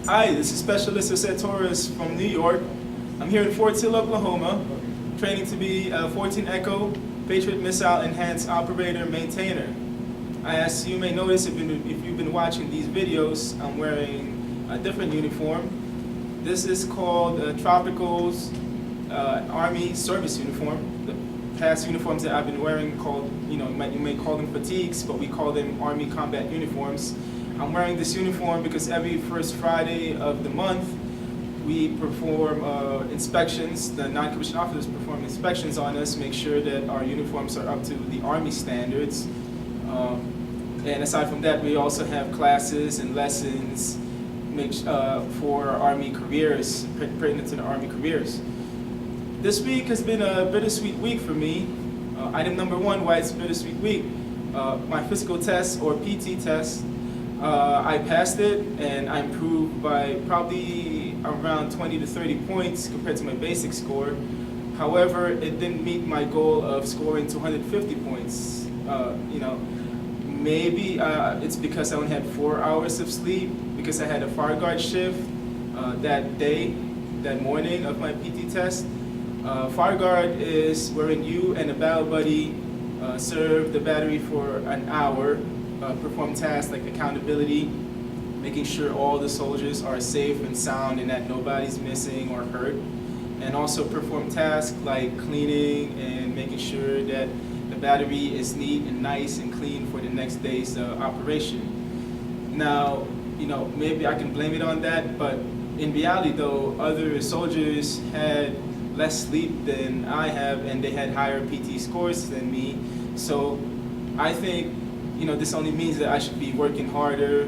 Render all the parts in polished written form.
Hi, this is Specialist Jose Torres from New York. I'm here in Fort Sill, Oklahoma, training to be a 14 Echo Patriot Missile Enhanced Operator Maintainer. As you may notice if you've been watching these videos, I'm wearing a different uniform. This is called Tropical's Army Service Uniform. The past uniforms that I've been wearing you may call them fatigues, but we call them Army Combat Uniforms. I'm wearing this uniform because every first Friday of the month, we perform inspections. The non-commissioned officers perform inspections on us, make sure that our uniforms are up to the Army standards. And aside from that, we also have classes and lessons for Army careers, pertinent to the Army careers. This week has been a bittersweet week for me. Item number one, why it's a bittersweet week. My physical test, or PT test, I passed it, and I improved by probably around 20 to 30 points compared to my basic score. However, it didn't meet my goal of scoring 250 points. Maybe it's because I only had 4 hours of sleep, because I had a fire guard shift that morning of my PT test. Fire guard is wherein you and a battle buddy serve the battery for an hour, perform tasks like accountability, making sure all the soldiers are safe and sound and that nobody's missing or hurt, and also perform tasks like cleaning and making sure that the battery is neat and nice and clean for the next day's operation. Now, maybe I can blame it on that, but in reality though, other soldiers had less sleep than I have, and they had higher PT scores than me. So I think this only means that I should be working harder,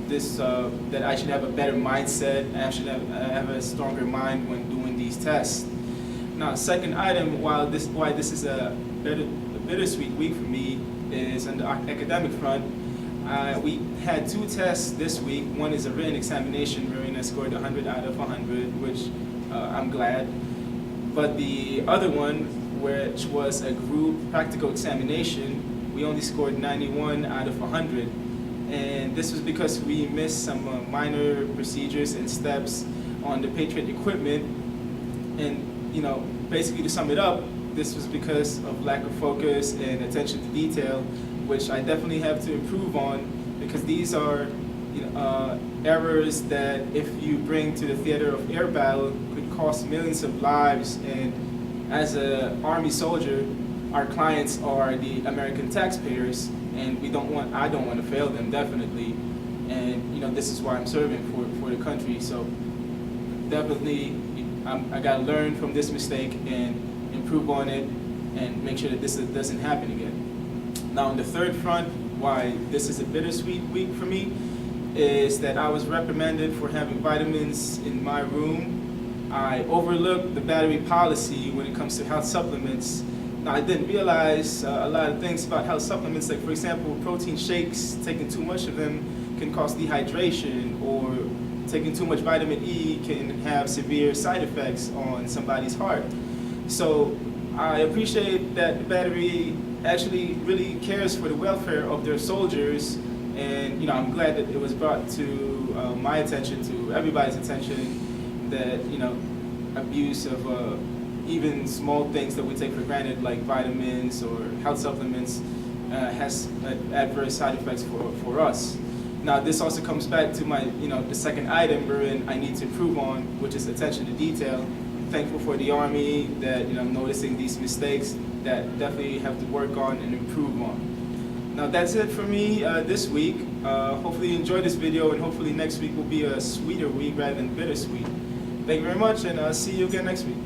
that I should have a better mindset, and I should have a stronger mind when doing these tests. Now, second item, why this is a bittersweet week for me, is on the academic front. We had 2 tests this week. One is a written examination wherein I scored 100 out of 100, which I'm glad. But the other one, which was a group practical examination, we only scored 91 out of 100. And this was because we missed some minor procedures and steps on the Patriot equipment. And basically to sum it up, this was because of lack of focus and attention to detail, which I definitely have to improve on, because these are errors that if you bring to the theater of air battle could cost millions of lives. And as an Army soldier, our clients are the American taxpayers, and I don't want to fail them, definitely. And this is why I'm serving for the country. So definitely, I gotta learn from this mistake and improve on it, and make sure that this doesn't happen again. Now, on the third front, why this is a bittersweet week for me, is that I was reprimanded for having vitamins in my room. I overlooked the battery policy when it comes to health supplements. Now, I didn't realize a lot of things about health supplements, like for example, protein shakes, taking too much of them can cause dehydration, or taking too much vitamin E can have severe side effects on somebody's heart. So I appreciate that the battery actually really cares for the welfare of their soldiers, and I'm glad that it was brought to my attention, to everybody's attention, that abuse of even small things that we take for granted, like vitamins or health supplements, has adverse side effects for us. Now, this also comes back to my the second item wherein I need to improve on, which is attention to detail. I'm thankful for the Army that I'm noticing these mistakes that definitely have to work on and improve on. Now, that's it for me this week. Hopefully you enjoyed this video, and hopefully next week will be a sweeter week rather than bittersweet. Thank you very much, and I'll see you again next week.